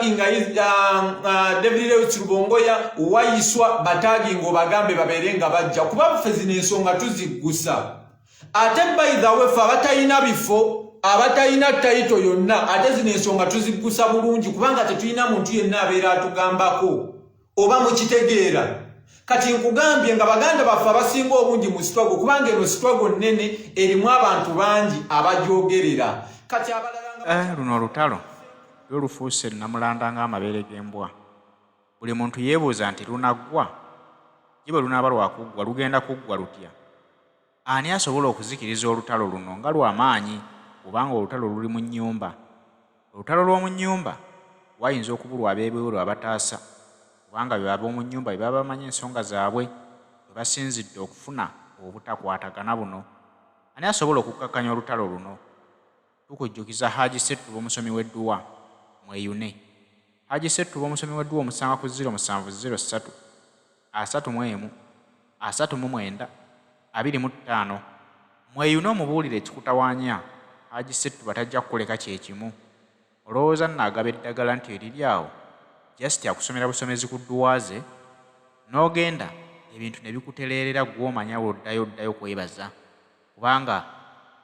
taginga David Lewis Rubongoya wayiswa batagingo bagambe baberenga bajja kuba fezine ensonga tuzigusa ate by the way fa batayina bifo abatayina taito yonna ate zine ensonga tuzigusa bulungi kubanga tetuyina muntu yenna abeera atugambako oba mukitegeera kati nkugambye nga baganda bafa abasinga obungi mu struggle kubanga eno struggle nene erimu abantu bangi abajogerera kati abalala luno olutalo lwolufuuse namulanda ng'amabeere g'embwa buli muntu yeebuuza nti lunaggwa gibe lunaaba lwakuggwa lugenda kuggwa lutya ani asobola okuzikiriza olutalo luno nga lw'amaanyi kubanga olutalo luli mu nnyumba olutalo lw'omu nnyumba wayinza okubulwa abeebeeru abataasa kubanga bwe ab'omu nnyumba bwe baba bamanyi ensonga zaabwe bwe basinzidde okufuna obutakwatagana buno ani asobola okukakkanya olutalo luno tukujjukiza Haji Settu b'omusomi w'edduwa mweyune Haji Settu b'omusomi w'edduwa omusanga ku 0703 31 39 25 mweyune omubuulire ekikutawaanya Haji Settu batajja kukoleka kyekimu olowooza nnaagaba eddagala nti eriri awo just akusomera busomezi ku dduwaaze n'ogenda ebintu ne bikutereerera gw'omanya oddayo kwebaza kubanga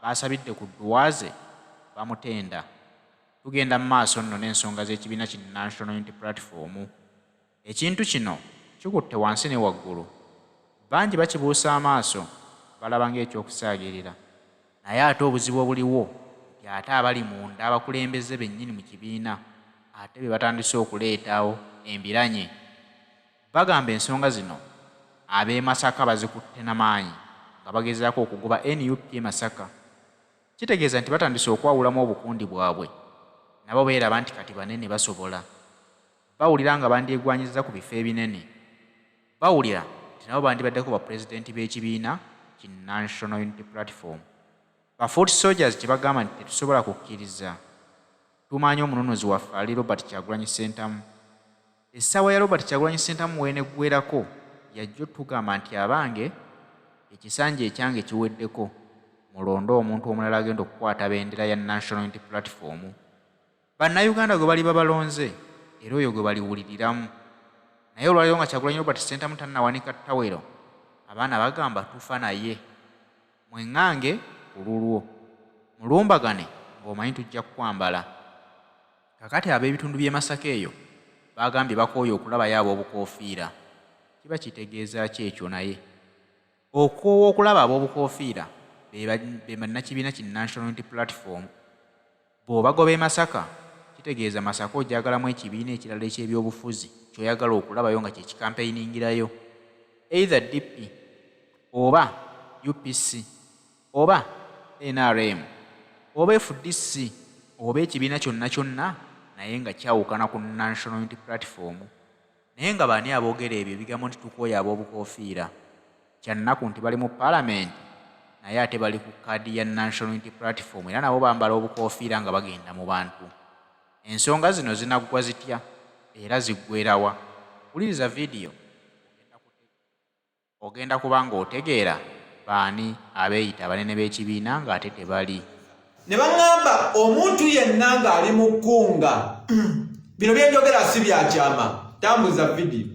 baasabidde ku dduwaaze bamutenda tugenda mu maaso nno n'ensonga z'ekibiina ki National Unity Platform ekintu kino kikutte wansi ne waggulu bangi bakibuusa amaaso balaba ng'ekyokusaagirira naye ate obuzibu obuliwo nti ate abali munda abakulembeze bennyini mu kibiina ate be batandise okuleetawo embiranye bagamba ensonga zino ab'e Masaka bazikutte n'amaanyi nga bagezaako okugoba NUP Masaka kitegeeza nti batandise okwawulamu obukundi bwabwe nabo beeraba nti kati banene basobola bawulira nga bandyegwanyiza ku bifo ebinene bawulira nti nabo bandibaddeko bapulezidenti b'ekibiina ki National Unity Platform ba Fort Soldiers kye bagamba nti tetusobola kukkiriza tumanyi omununuzi waffe ali Robert Kyagulanyi Ssentamu essaawa ya Robert Kyagulanyi Ssentamu weeneggwerako yajja otugamba nti abange ekisanja ekyange kiweddeko mulonde omuntu omulala agenda okukwata bendera ya National Unity Platform bannayuganda gwe bali babalonze era oyo gwe baliwuliriramu naye olwaliro nga Kyagulanyi Robert Ssentamu tannawanika ttawero abaana bagamba tufa naye mweŋŋange ku lulwo mulumbagane ng'omanyi tujja kukwambala kakati ab'ebitundu by'e Masaka eyo bagambye bakooye okulabayo ab'obukoofiira kiba kitegeeza ki ekyo naye okoowa okulaba ab'obukoofiira be bannakibiina ki National Unity Platform bw'obagoba e Masaka kitegeeza Masaka ojagalamu ekibiina ekirala eky'ebyobufuzi ky'oyagala okulabayo nga kyekikampeyiningirayo either DP oba UPC oba NRM oba FDC oba ekibiina kyonna kyonna naye nga kyawukana ku National Unity Platform naye nga baani aboogera ebyo ebigambo nti tukooya ab'obukoofiira kyannaku nti bali mu paalamenti naye ate bali ku kaadi ya National Unity Platform era nabo bambala obukoofiira nga bagenda mu bantu ensonga zino zinaggwa zitya era ziggwerawa wuliriza vidiyo ogenda kuba ng'otegeera baani abeeyita abanene b'ekibiina ng'ate tebali ne baŋŋamba omuntu yenna ng'ali mu kkunga bino byenjogera si byakyama tambuza vidiyo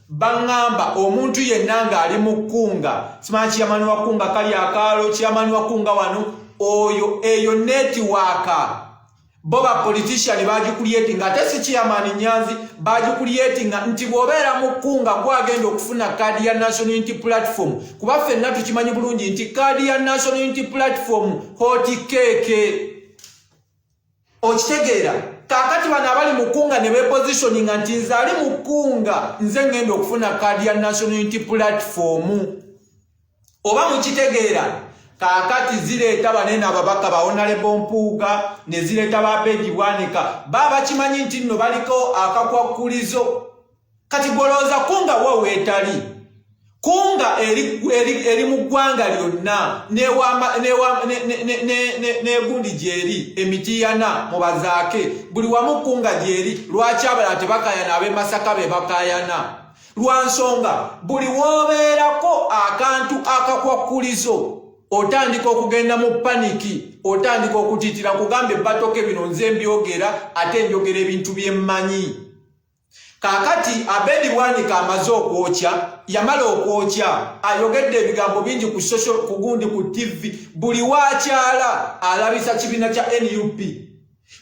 baŋŋamba omuntu yenna ng'ali mu kkunga simanyi kiyamani wa kkunga kali akaalo kiyamani wa kkunga wano oyo eyo netiwaaka bo bapolitician bagikuliyetinga ate si kiyamani Nyanzi bagikuliyetinga nti bw'obeera mu kkunga gwagenda okufuna kaadi ya National Unity Platform kuba ffenna tukimanyi bulungi nti kaadi ya National Unity Platform hoti keeke okitegeera kakati bano abali mu kkunga ne bepositioninga nti nze ali mu kkunga nze ngenda okufuna kaadi ya National Unity Platform oba mukitegeera kakati zireeta banene ababaka ba Honorable Mpuuga ne zireeta ba Beegi Bwanika baba kimanyi nti nno baliko akakwakulizo kati gwolooza kunga wo weetali kunga eri mu ggwanga lyonna negundi gyeri emitiyana mu bazaake buli wamu kunga gyeri lwaki abala tebakayana ab'e Masaka be bakayana lwa nsonga buli woobeerako akantu akakwakulizo otandika okugenda mu paniki, otandika okutitira kugambe batoke bino nze mbyogera ate njogera ebintu byemmanyi. Kakati Abedi Bwanika amaze okwokya, yamala okwokya, ayogedde ebigambo bingi ku social kugundi ku TV, buli wakyala alabisa kibiina kya NUP.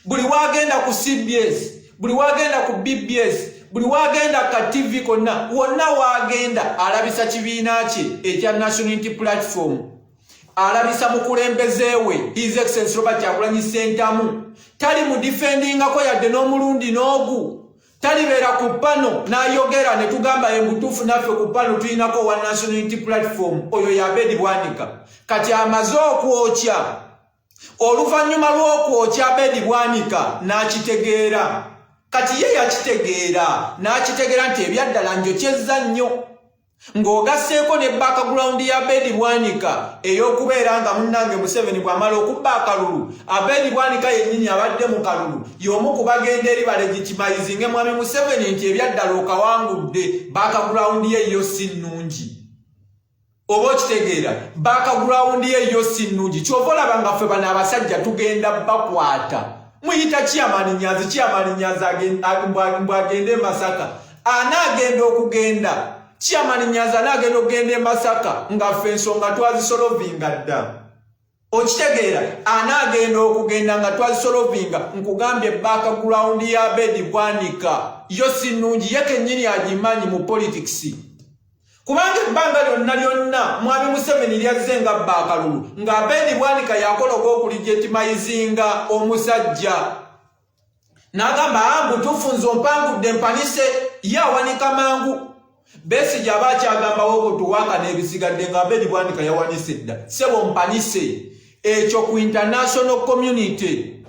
Buli wagenda ku CBS, buli wagenda ku BBS, buli wagenda ka TV konna, wonna wagenda alabisa kibiina kye ekya National Unity Platform. Alabisa mukulembezeewe His Excellency Robert Kyagulanyi Ssentamu. Tali mu defendingako yadde n'omulundi n'ogu. Talibeera ku pano n'ayogera ne tugamba embutuufu naffe ku pano tulinako wa National Unity Platform, oyo ya Abedi Bwanika. Kati amaze okwokya. Oluvannyuma lw'okwokya Abedi Bwanika n'akitegeera. Kati ye yakitegeera n'akitegeera nti ebyaddala njokyezza nnyo. Ng'ogasseeko ne background ya Abedi Bwanika ey'okubeera nga munnange Museveni bw'amala okubba akalulu, Abedi Bwanika yennyini abadde mu kalulu y'omu ku bagenda eri balegitimayizinge mwami Museveni nti ebyaddala okawangudde, background ye yo si nnungi. Oba okitegeera, background ye yo si nnungi. Kyova olaba nga ffe bano abasajja tugenda bakwata. Muyita Chairman Nyanzi bw'agende e Masaka, anaagenda okugenda. Chairman Nyanzi anaagenda okugenda e Masaka nga ffe ensonga twazisolovinga dda. Okitegeera, anaagenda okugenda nga twazisolovinga, nkugambye background ya Abedi Bwanika yo si nnungi, ye kennyini agimanyi mu politics. Kubanga ebbanga lyonna mwami Museveni lyazze nga abba akalulu, nga Abedi Bwanika yakola okulegitimayizinga omusajja. N'agamba mbutuufu nze ompangudde mpanise, ye awanika mangu. Besigye aba akyagambawo obutuwaka n'ebisigadde nga Abedi Bwanika yawanise dda. Sebo mpanise. Ekyo ku international community.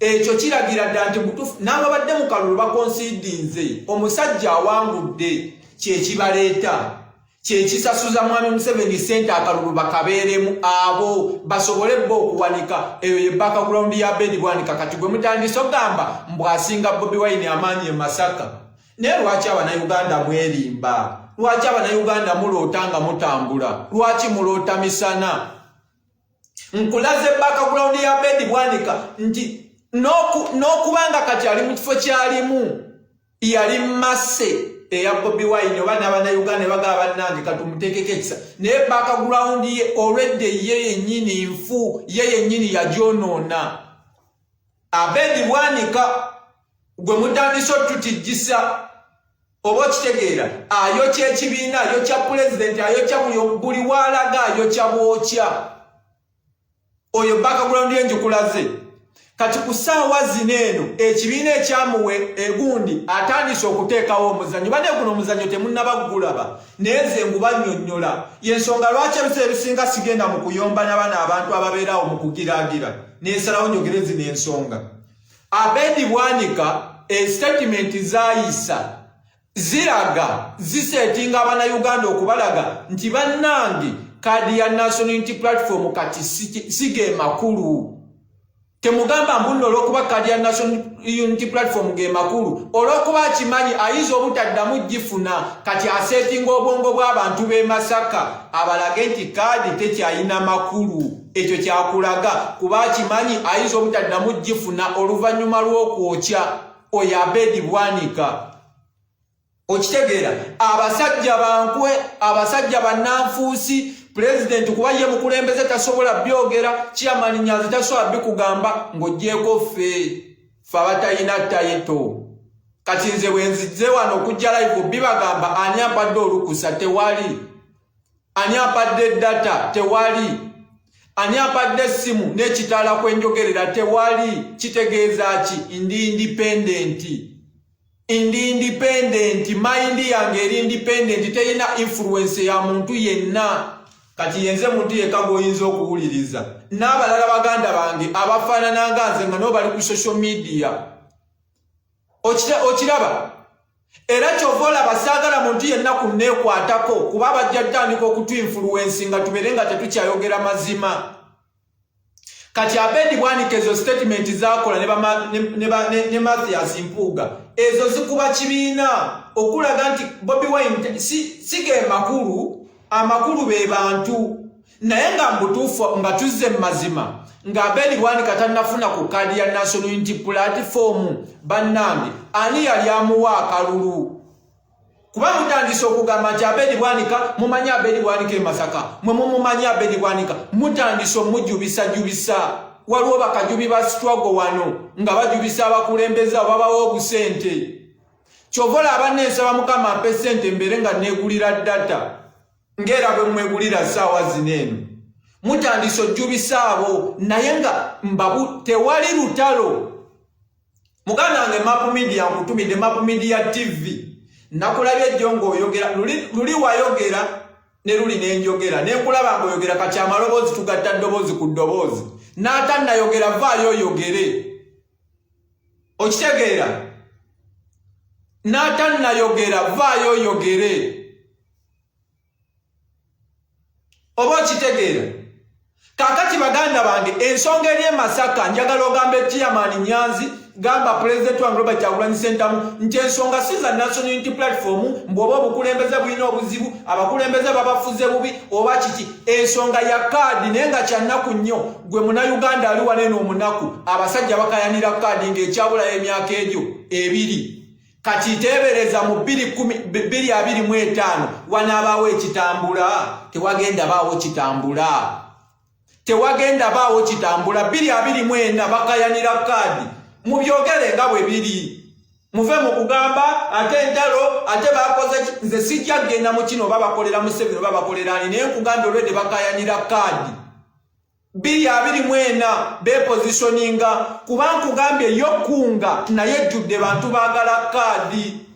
Ekyo kiragira dda nti butuufu n'ababadde mu kalulu bakonsidinze. Omusajja awangudde kyekibaleeta. Kyekisasuza mwami Museveni ssente akalulu bakabeeremu abo basobole bo okuwanika. Eyo ye background ya Abedi Bwanika. Kati gwe mutandise ogamba mbwasinga Bobi Wine amaanyi e Masaka. Naye lwaki Abannayuganda mwerimba? Lwaki Abannayuganda muloota nga mutambula? Lwaki muloota misana? Nkulaze background ya Abedi Bwanika nti n'okubanga kati ali mu kifo kyalimu yali masse eya Bobi Wine oba n'Abannayuganda ne bagaba bannange katumuteekeko ekisa. Naye background ye already ye yennyini nfu, ye yennyini yagyonoona. Abedi Bwanika gwe mutandise otutijjisa. Oba okitegeera, ayokya ekibiina, ayokya pulezidenti, ayokya buli walaga, ayokya bwokya. Oyo background ye njikulaze. Kati ku ssaawa zino eno ekibiina ekyamuwe egundi atandise okuteekawo omuzannyo. Bane guno omuzannyo temunnabagulaba, naye nze ngubannyonnyola. Y'ensonga lwaki ebiseera ebisinga sigenda mu kuyomba n'abaana abantu ababeerawo mu kugiraagira. Neesalawo njogere zino ensonga. Abedi Bwanika statement zayisa ziraga zisetinga Abannayuganda okubalaga nti bannange kadi ya National Unity Platform kati sige makulu. Temugamba mbuno olw'okuba kadi ya National Unity Platform ge makulu, olw'okuba akimanyi ayinza obutaddamu gifuna kati asetinga obwongo bw'abantu b'e Masaka abalage nti kadi tekyayina makulu. Ekyo kyakulaga kuba akimanyi ayinza obutaddamu gifuna oluvannyuma lw'okwokya oyo Abedi Bwanika. Okitegeera, abasajja bankwe, abasajja bannanfuusi, President kuba ye mukulembeze tasobola byogera, Chairman Nyanzi tasobola bikugamba ng'oggyeko ffe abatalina tayeto. Kati nze bwenzizze wano okujja live bibagamba ani ampadde olukusa? Tewali. Ani ampadde data? Tewali. Ani ampadde essimu n'ekitaala kwenjogerera? Tewali. Kitegeeza ki? Ndi independent. Ndi independent. Mind yange eri independent, terina influence ya muntu yenna. Kati yenze muntu yekka goyinza okuwuliriza. N'abalala baganda bange abafaanana nga nze nga nabo bali ku social media. Okiraba? Era kyova olaba saagala muntu yenna kunneekwatako kuba bajja ttandika okutu-influence nga tubeere nga tetukyayogera mazima. Kati Abedi Bwanika ezo statement zaakola ne Mathias Mpuuga ezo zikuba kibiina okulaga nti Bobi Wine si ge makulu. Amakulu be bantu. naye nga mbutuufu nga tuzze mazima nga Bwavudde katanafuna ku kadi ya National Unity Platform bannange ani yali amuwa akalulu kuba mutandise okugamba nti Bwavudde mumanyi Bwavudde e Masaka mwe mumumanyi Bwavudde mutandise omujubisa waliwo bakajubi ba struggle wano nga bajubisa abakulembeze babawo obusente kyovola abanneesaba Mukama ampe ssente mbere nga neegulira data ngera bwe mwegulira ssaawa zineeno mutandise ojjubisa abo naye nga mbabu tewali lutalo muganda wange Map Media nkutumidde Map Media TV nakulabye ejjo ng'oyogera luli wayogera ne luli nenjogera nenkulaba ng'oyogera kati amaloboozi tugatta ddoboozi ku ddoboozi n'atannayogera vaayo oyogere okitegeera n'atannayogera vaayo oyogere oba okitegeera kakati baganda bange ensonga eri e Masaka njagala ogambe chairman Nyanzi gamba president wange Robert Kyagulanyi Ssentamu nti ensonga si za National Unity Platform mbwoba obukulembeze bulina obuzibu abakulembeze babafuze bubi oba kiki ensonga ya kaadi naye nga kyannaku nnyo gwe Munnayuganda ali waneeno omunaku abasajja bakayanira kaadi ng'ekyabulayo emyaka egyo ebiri kati teebereza mu 2025 wanaabaawo ekitambula tewagenda baawo kitambula 2024 bakayanira kaadi mubyogere nga bwe biri muve mu kugamba ate entalo ate bakoze nze sijja kgenda mu kino babakolera mu Museveni babakolera ani naye nkugamba olwedde bakayanira kaadi 2024 bepositioninga kuba nkugambye yokunga naye ejjudde bantu baagala kaadi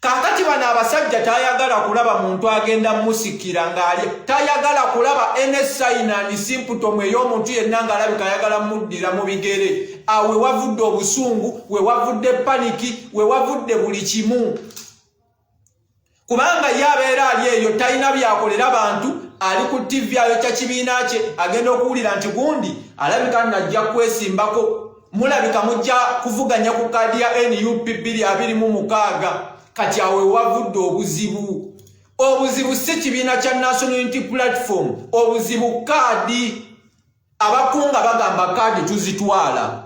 kakati bano abasajja tayagala kulaba muntu agenda musikira ng'ali tayagala kulaba NSI and symptom ey'omuntu yenna ng'alabika ayagala muddira mu bigere awo we wavudde obusungu we wavudde paniki we wavudde buli kimu kubanga ye abeera ali eyo talina byakolera bantu ali ku TV ayo kya kibiina kye agenda okuwulira nti gundi alabika najja kwesimbako mulabika mujja kuvuganya ku kaadi ya NUP 2026 kati awe wavudde obuzibu si kibiina kya National Unity Platform obuzibu kaadi abakunga bagamba kaadi tuzitwala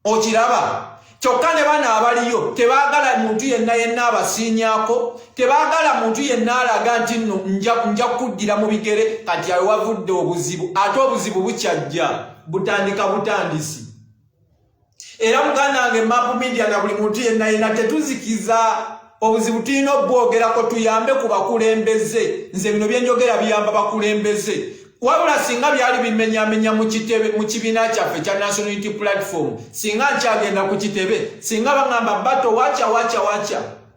okiraba kyokka ne bana abaliyo tebaagala muntu yenna abasiinyaako tebaagala muntu yenna alaga nti nno nja kuddira mu bigere kati awe wavudde obuzibu ate obuzibu bukyajja butandika butandisi era muganda wange Map Media na buli muntu yenna tetuzikiza obuzibu tulina obwogerako tuyambe ku bakulembeze nze bino byenjogera biyamba bakulembeze wabula singa byali bimenyamenya mu kibiina kyaffe kya National Unity Platform singa nkyagenda ku kitebe singa bagamba bato wacha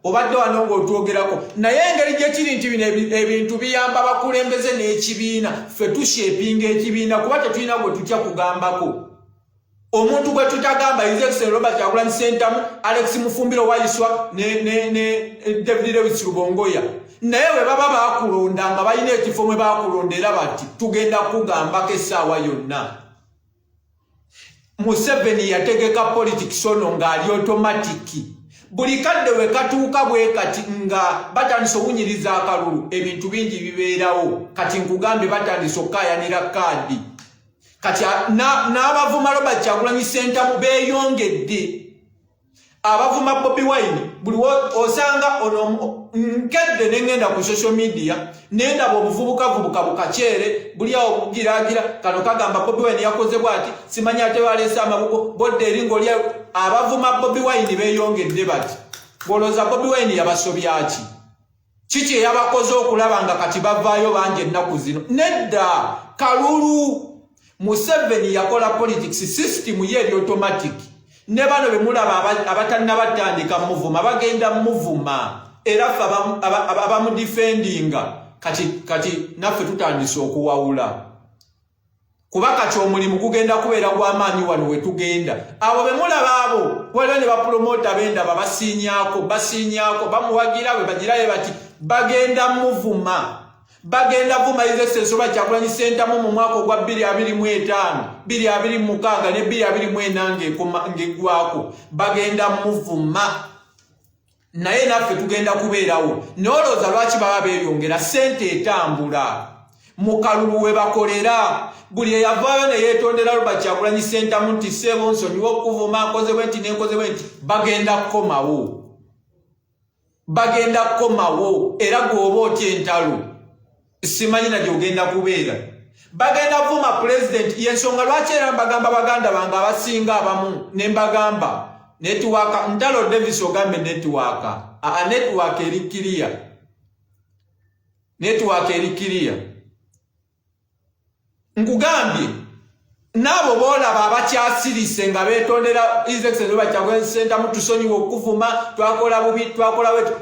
obadde wano ng'otwogerako naye engeri gye kiri nti bino ebintu biyamba bakulembeze n'ekibiina ffe tushepinga ekibiina kuba tetulina gwe tutya kugambako omuntu gwe tutagamba His Excellency Robert Kyagulanyi Ssentamu Alex Mufumbiro Waiswa ne David Lewis Rubongoya naye we baba bakulonda nga balina ekifo mwe bakulondera bati tugenda kugambako essaawa yonna Museveni yategeka politics ono ng'ali automatiki buli kadde we katuuka bwe kati nga batandise owunyiriza akalulu ebintu bingi bibeerawo kati nkugambe batandise okkayanira kaadi kati n'abavuma Robert Kyagulanyi Ssentamu beeyongedde abavuma Bobi Wine buli osanga ono nkedde nengenda ku social media nendaba obuvubuka bukakyere buli awo bugiragira kano kagamba Bobi Wine yakoze bwati simanyi ate waleese amabugo bodde eringo oli abavuma Bobi Wine beeyongedde bati boloza Bobi Wine yabasobyaki kiki yabakoze okulaba nga kati bavaayo bangi ennaku zino nedda kalulu Museveni yakola politics system ye eri automatic ne bano bemulaba abatanna batandika muvuma bagenda muvuma era ffe abamudifendinga kati naffe tutandise okuwawula kuba kati omulimu gugenda kubeera gw'amaanyi wano we tugenda abo bemulaba abo waliwo ne bapromota bendaba basiinyaako bamuwagira bwe bagirayo bati bagenda muvuma bagenda vuma His Excellency Robert Kyagulanyi Ssentamu mu mwaka ogwa 2025 2026 ne 2024 ng'eggwako bagenda muvuma naye naffe tugenda kubeerawo n'olowooza lwaki baba beeyongera ssente etambula mu kalulu we bakolera buli eyavaayo ne yeetondera Robert Kyagulanyi Ssentamu nti ssebo nsonyiwa okuvuma akoze bwenti n'enkoze bwenti bagenda kukomawo era gwoba otya entalo simanyi na gyogenda kubeera bagenda vuma president yensonga lwaki era mbagamba baganda bange abasinga abamu ne mbagamba network ntalo Davis ogambe network network erikiriya nkugambye nabo boolaba abakyasirise nga beetondera His Excellency Robert Kyagulanyi Ssentamu tusonyiwa okuvuma twakola bubi twakola wetu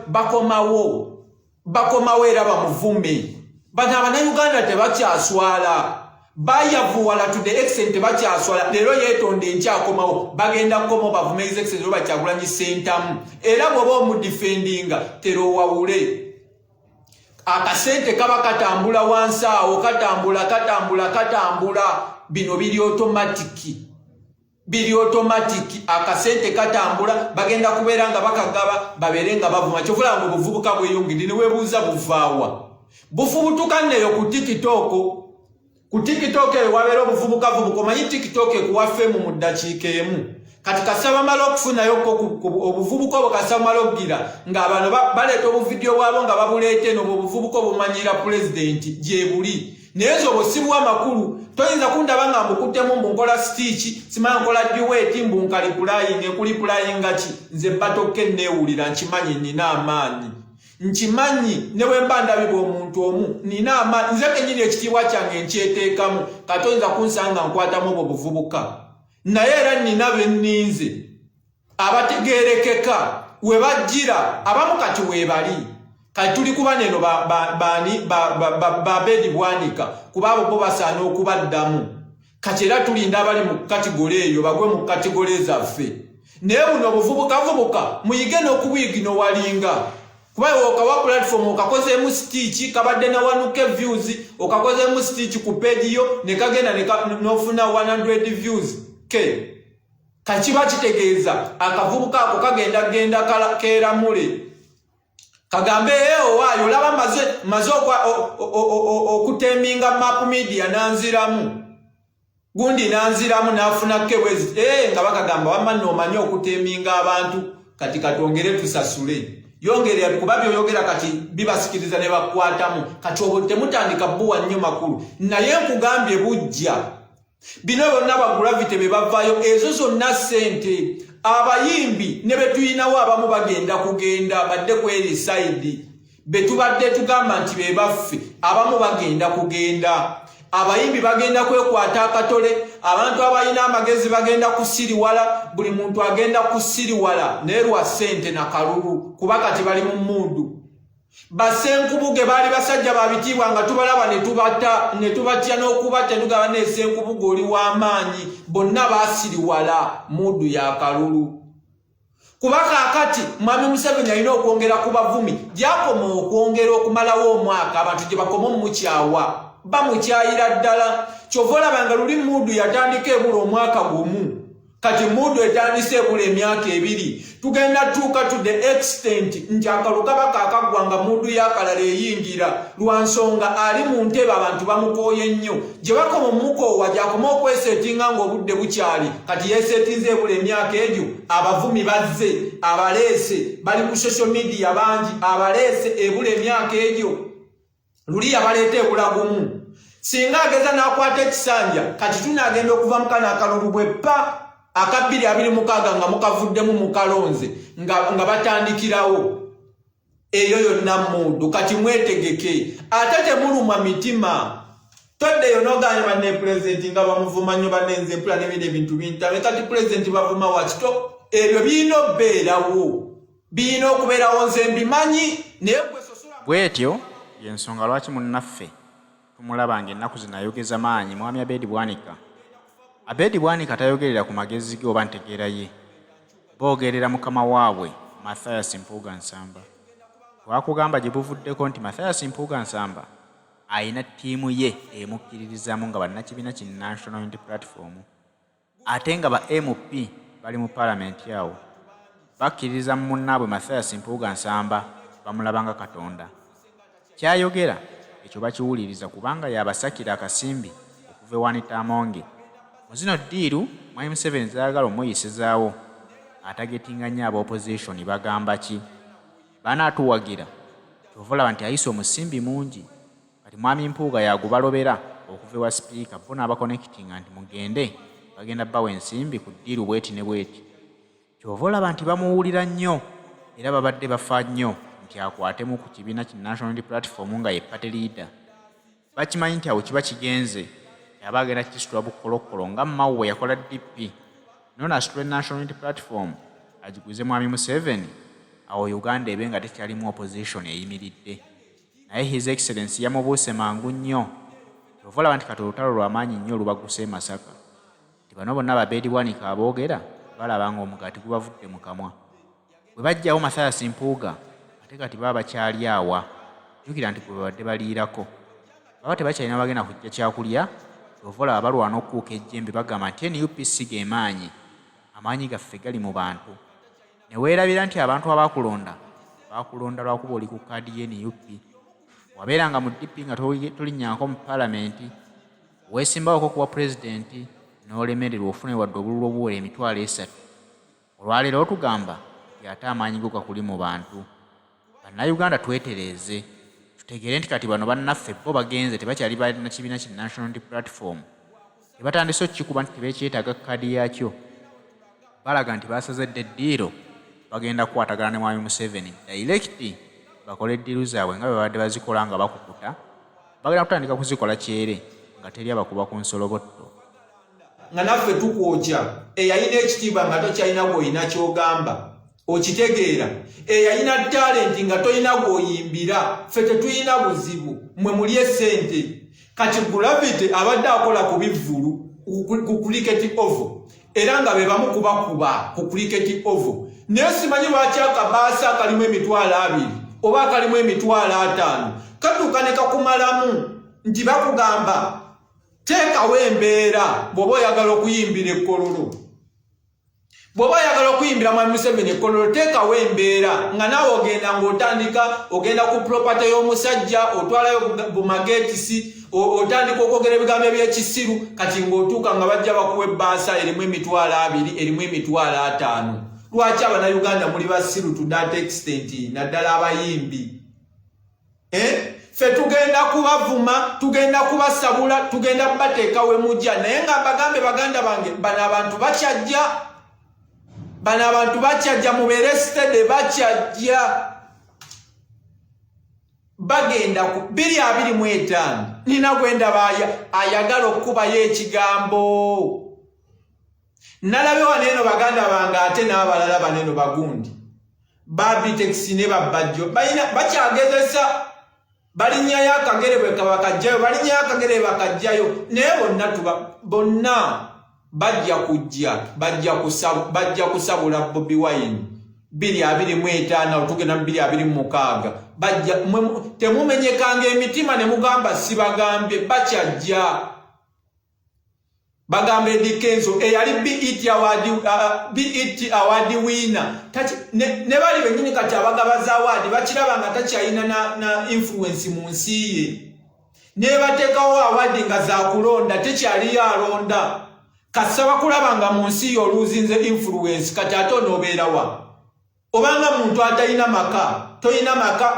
bakomawo era bamuvume bano abannayuganda tebakyaswala bayavuwala to the extent tebakyaswala leero yeetonde enkyakomawo bagenda kukomawo bavume His Excellency Robert Kyagulanyi Ssentamu era bw'oba omudifendinga terowawule akasente kaba katambula wansi awo katambula bino biri automatic akasente katambula bagenda kubeera nga bakagaba babeere nga bavuma kyovula ngo buvubuka bweyongedde ne weebuuza buvaawa bufubutuka nneyo ku TikTok eyo wabeera obuvubuka omanyi TikTok ekuwaffe mu ddakiika emu kati kasaba mala okufunayo obuvubuka obwo kasaba mala okugira nga abantu baleeta obuvidiyo bwabo nga babuleete n'obwo obuvubuka obumanyira pulezidenti gye buli naye ezo obusibwa amakulu toyinza kundaba nga mbukuttemu mbunkola stiiki simanya nkola duweti mbunkalipulayi ekulipulayinga ki nze batokke neewulira nkimanyi nina amaanyi nkimanyi ne bwe mba ndabibwa omuntu omu nina amaanyi nze kennyini ekitiibwa kyange nkyeteekamu kati oyinza kunsanga nkwatamu obwo buvubuka naye era nina benninze abategeerekeka we bajjira abamu kati weebali kati tuli kuba neno babedi bwanika kuba abo bo basaana okubaddamu kati era tulinda abali mu kategole eyo bagwe mu kategole zaffe naye buno obuvubukavubuka muyige n'okubuyiga n'owalinga kuba okawa platform okakozeemu stiiki kabadde na wanuke views okakozeemu stiiki ku page yo ne kagenda n'ofuna 100 views kakiba kitegeeza akavubuka ako kagenda keeramule kagambe owaayo olaba maze okuteminga map media nanziramu gundi nanziramu nafuna kebwezi nga bakagamba wamma noomanyi okuteminga abantu kati katwongere tusasule yongere kuba byoyogera kati bibasikiriza ne bakwatamu kati obwo temutandika bbuwa nnyo makulu naye nkugambye bujja bino bonna bagravity be bavaayo ezo zonna ssente abayimbi ne betuyinawo abamu bagenda kugenda badde ku eri side betubadde tugamba nti be baffe abamu bagenda kugenda abayimbi bagenda kwekwata akatole abantu abalina amagezi bagenda kusiriwala buli muntu agenda kusiriwala naye lwa ssente na kalulu kuba kati bali mu muudu basenkubuge baali basajja babitiibwa nga tubalaba ne tubatya n'okubatya tugaba nesenkubuge oli w'amaanyi bonna baasiriwala muudu ya kalulu kuba kaakati mwami Museveni alina okwongera ku bavumi gyakoma okwongera okumalawo omwaka abantu gye bakoma omukyawa bamukyayira ddala kyova olaba nga luli muudu yatandika ebula omwaka gumu kati muudu etandise ebula emyaka ebiri tugenda tuuka to the extent nti akalu kaba kaakaggwanga muudu yakalala eyingira lwa nsonga ali mu ntebe abantu bamukooye nnyo gye bakoma omukoowa gyakoma okwesetinga ng'obudde bukyali kati yeesetinze ebula emyaka egyo abavumi bazze abaleese bali ku social media bangi abaleese ebula emyaka egyo luli yabaleeta ebula gumu singa ageza n'akwata ekisanja kati tunaagenda okuva mu kano akalulu bwe pa aka 226 nga mukavuddemu mukalonze nga batandikirawo eyo yonna muudu kati mwetegeke ate temulumwa mitima toddeyo n'oganye banne pulezidenti nga bamuvuma nnyo banenze empula n'ebindi ebintu bintabe kati pulezidenti bavuma wakito ebyo birina okubeerawo nze mbimanyi naye bwetyo yensonga lwaki munnaffe tumulabanga ennaku zinayogeza maanyi mwami Abedi Bwanika. Abedi Bwanika tayogerera ku magezi ge oba ntegeera ye boogerera mukama waabwe Mathias Mpuuga Nsamba. Twakugamba gye buvuddeko nti Mathias Mpuuga Nsamba ayina ttiimu ye emukkiririzamu nga bannakibiina ki National Unity Platform ate nga ba MP bali mu paalamenti awo bakkiririza mu munnaabwe Mathias Mpuuga Nsamba bamulabanga Katonda. Kyayogera ekyo bakiwuliriza kubanga yabasakira akasimbi okuva ewanitamonge. Mu zino ddiiru mwami Museveni zaagala omuyisizaawo atagetinga nnyo aba opposition bagamba ki? Banaatuwagira kyova olaba nti ayise omusimbi mungi. Kati mwami Mpuuga yagubalobera okuva ewa sipiika bo n'abakonekitinga nti mugende bagenda bawa ensimbi ku ddiiru bweti ne bweti. Kyova olaba nti bamuwulira nnyo era babadde bafa nnyo nti akwatemu ku kibiina ki National Unity Platform nga ye party leader. Bakimanyi nti awo kiba kigenze yaba agenda kisitula bukkolokolo nga Mao bwe yakola DP n'asitula National Unity Platform agiguze mwami Museveni, awo Uganda ebe nga tekyalimu opposition eyimiridde. Naye His Excellency yamubuuse mangu nnyo. Kyova olaba nti kati olutalo lw'amaanyi nnyo olubaguse e Masaka. Nti bano bonna babeeribwanika aboogera balaba ng'omugaati gubavudde mu kamwa. Bwe bajjawo Mathias Mpuuga ate kati baba bakyali awa. Jjukira nti gwe babadde baliirako. Baba tebakyalina bagenda kujja kyakulya. Kyova olaba balwana okukuuka ejjembe bagamba nti NUPC ge maanyi. Amaanyi gaffe gali mu bantu. Ne weerabira nti abantu abaakulonda baakulonda lwakuba oli ku kaadi y'NUP. Wabeeranga mu DP nga tolinnyako mu paalamenti. Weesimbawoko kuba pulezidenti n'olemererwa ofune wadde obululu obuwera emitwalo 3. Olwaleero otugamba nti ate amaanyi go gakuli mu bantu. Bannayuganda twetereeze tutegeere nti kati bano bannaffe bo bagenze tebakyali balina kibiina ki National Unity Platform. Tebatandise okukikuba nti tebeekyetaaga kaadi yaakyo. Balaga nti basazedde eddiiro bagenda kukwatagana ne mwami Museveni direct bakole eddiiru zaabwe nga bwe babadde bazikola nga bakukuta. Bagenda kutandika kuzikola kyere nga teri abakuba ku nsolobotto. Nga naffe tukwokya eyalina ekitiibwa nga tokyalina gw'olina ky'ogamba okitegeera. Eyalina talenti nga tolina gw'oyimbira. Ffe tetulina buzibu, mwe muli essente. Kati Gravity abadde akola ku bivvulu ku cricket oval era nga be bamu kubakuba ku cricket oval. Naye simanyi lwaki akabaasa akalimu emitwalo 2 oba akalimu emitwalo 5 katuuka ne kakumalamu nti bakugamba teekawo embeera bw'oba oyagala okuyimbira ekkololo. Bw'oba oyagala okuyimbira mwami Museveni ekkololo teekawo embeera nga naawe ogenda ng'otandika ogenda ku property y'omusajja otwalayo bumagetisi otandika okwogera ebigambo eby'ekisiru kati ng'otuuka nga bajja bakuwa ebbaasa erimu emitwalo 2 erimu emitwalo 5. Lwaki Abannayuganda muli basiru to that extent naddala abayimbi? Ffe tugenda kubavuma, tugenda kubasabula, tugenda kubateekawe mujja. Naye nga bagambe baganda bange bano abantu bakyajja. Bano abantu bakyajja mubeere steady bakyajja. Bagenda ku 225 nina gwenda baaya ayagala okubayo ekigambo. Nalabe waneeno baganda bange ate n'abalala baneeno bagundi. Babitex ne babajjo bakyagezesa. Balinnyayo akagere bwe kabakajjayo, balinnyayo akagere bakajjayo. Naye bonna bajja kujja, bajja kusabula Bobi Wine 225 tugenda mu 226. Bajja temumenyekanga emitima ne mugamba sibagambye bakyajja. Bagambe Dikenzo eyali BET award winner. Ne bali bennyini kati abagabaza award bakiraba nga takyalina na influence mu nsi ye. Ne bateekawo award nga za kulonda tekyali alonda. Kasaba kulaba nga mu nsi yo oluzinze influence kati ate onoobeerawa. Obanga muntu atalina maka,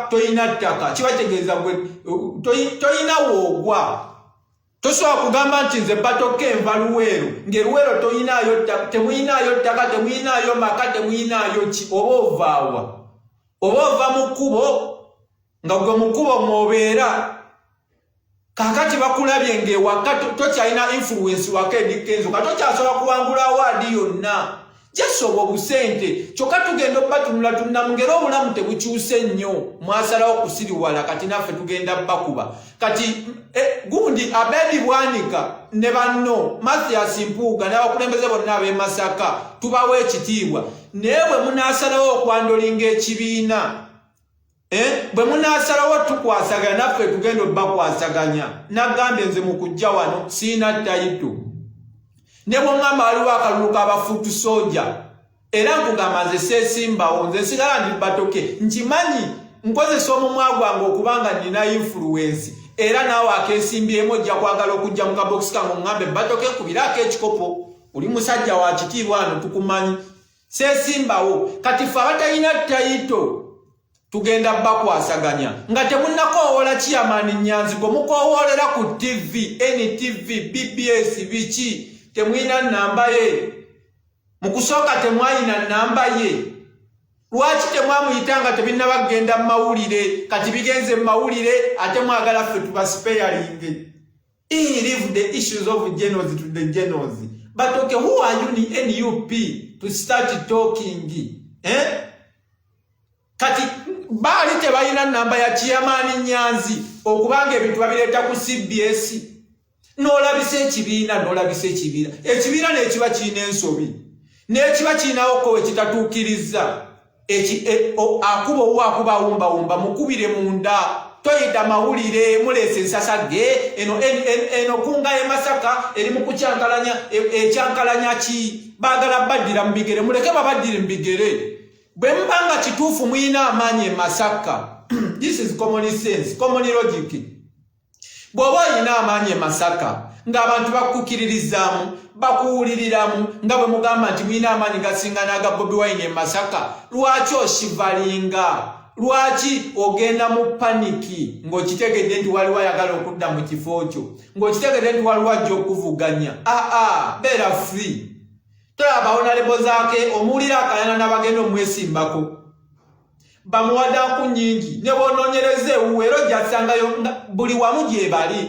toyina ttaka. Kibategeeza gwe toyina woogwa. Tosobola kugamba nti nze batoke enva Luweero ng'eruweero temuyinaayo ttaka, temuyinaayo maka, temuyinaayo ki. Oba ovaawa? Oba ova mu kkubo nga gwe mu kkubo mw'obeera. Kaakati bakulabye ng'ewaka tokyalina influence waka Edikenzo ka tokyasobola kuwangula awaadi yonna. Jasoba obusente kyokka tugenda obbatunula ngero obulamu tebukyuse nnyo mwasalawo kusiriwala kati naffe tugenda bakuba. Kati gundi Abedi Bwanika ne banno Mathias Mpuuga n'abakulembeze bonna ab'e Masaka tubawe ekitiibwa. Naye bwe munaasalawo okwandolinga ekibiina bwe munaasalawo tukwasaganya naffe tugenda obbakwasaganya. Nagambye nze mu kujja wano siina ttayito. Ne bw'ongamba waliwo akalulu k'abafuutu Sooja era nkugamba nze seesimbawo, nze sigala ndi batoke. Nkimanyi nkozesa omumwa gwange okubanga nina influence era naawe akeesimbyemu ojja kwagala okujja mu kabokisi kange oŋŋambe batoke kubiraako ekikopo oli musajja wa kitiibwa wano tukumanyi seesimbawo kati ffe abatalina tayito tugenda bakwasaganya nga temunnakowoola Chairman Nyanzigo mukowoolera ku TV NTV BBS biki temwina nnamba ye mu kusooka temwayina nnamba ye lwaki temwamuyita nga tebinnabagenda mu mawulire kati bigenze mu mawulire ate mwagala ffe tubasipeyalinge leave the issues of generals to the generals but okay, who are you in NUP to start talking kati baali tebalina nnamba ya Chairman Nyanzi okubanga ebintu babireeta ku CBS n'olabisa ekibiina n'ekiba kirina ensobi n'ekiba kirinawo kowe kitatuukiriza akuba awumbawumba mukubire munda toyita mawulire muleese ensasage eno kunga Masaka eri mu kucyankalanya ekyankalanya ki baagala baddira mu bigere muleke babaddire mu bigere bwe mbanga kituufu muyina amaanyi Masaka this is common sense common logic bw'oba oyina amaanyi Masaka ng'abantu bakukiririzaamu bakuwuliriramu nga bwe mugamba nti muyina amaanyi gasinga n'aga Bobi Wine Masaka lwaki oshivalinga lwaki ogenda mu paniki ng'okitegedde nti waliwo ayagala okudda mu kifo kyo ng'okitegedde nti waliwo ajja okuvuganya beera free tolaba honorable zaake omuwulira akayana n'abagenda omwesimbako bamuwadde ku nnyingi ne bw'onoonyereza ewuwe era ojja kusangayo buli wamu gyebali